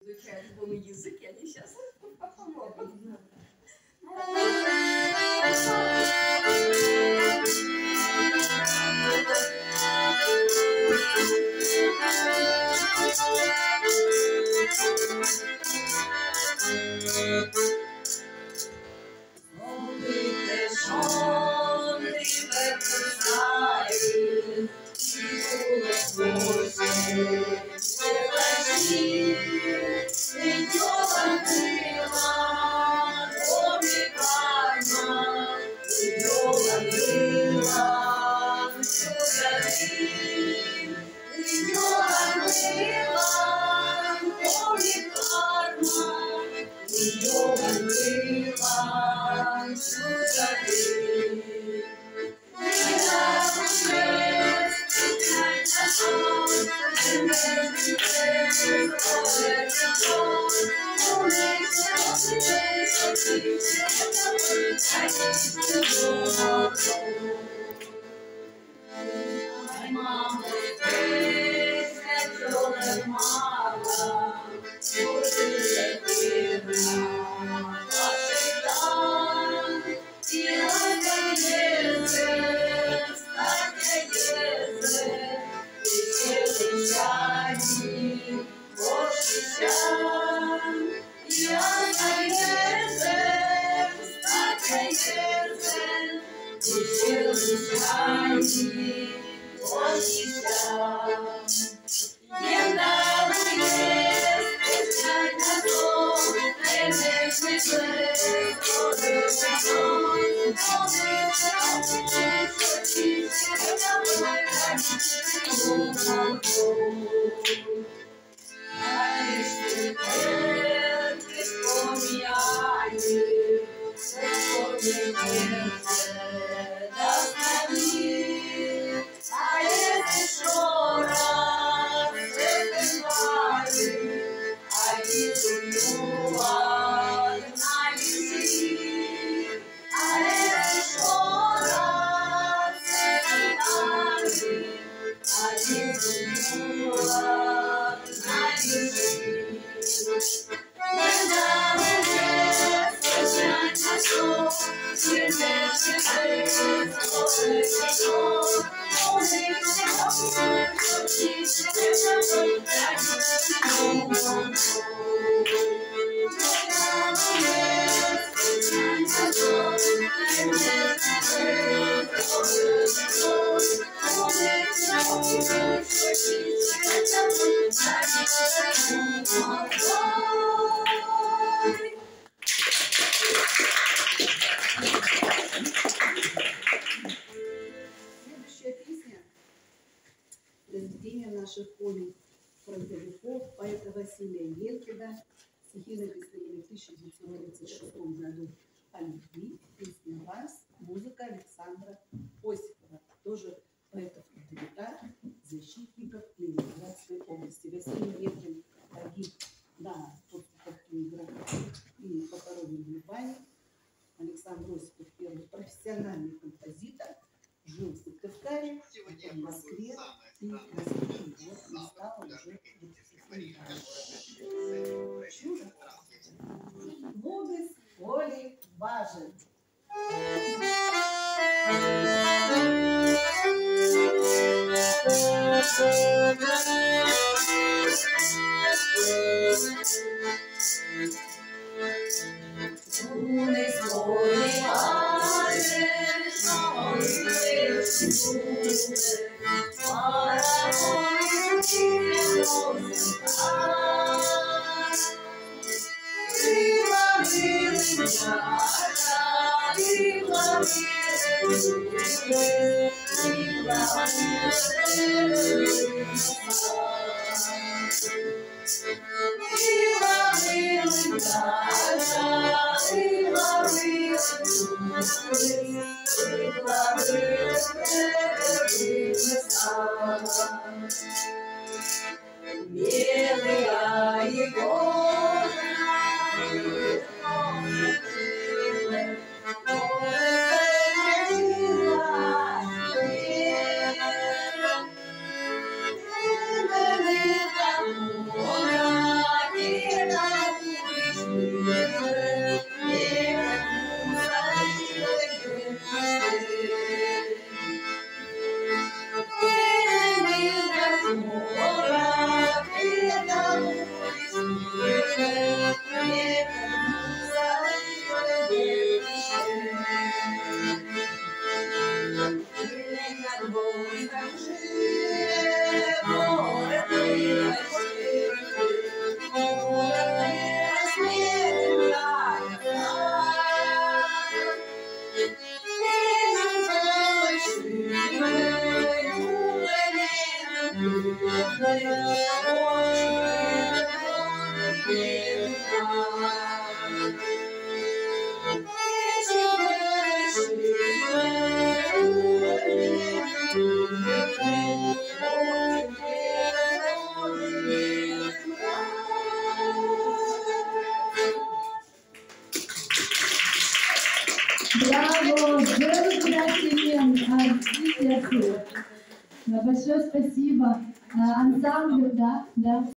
изучают лунный язык, и они сейчас помогут. Следующая песня — произведение наших коней фронтовиков, поэта Василия Леркина. Стихи написаны в 1936 году о любви, песня «Вальс», музыка Александра Осипова, тоже поэта-фронтовика, защитников Ленинградской области. Василий Леркин погиб на подступах Ленинграда и похоронен в Любани. Александр Осипов — первый профессиональный композитор, жил в Сыктывкаре, в Москве, и в Москве вот не стало уже чудо. Мудрость воли важен. Браво! Very good afternoon. Большое спасибо. Ансамбль, да, да.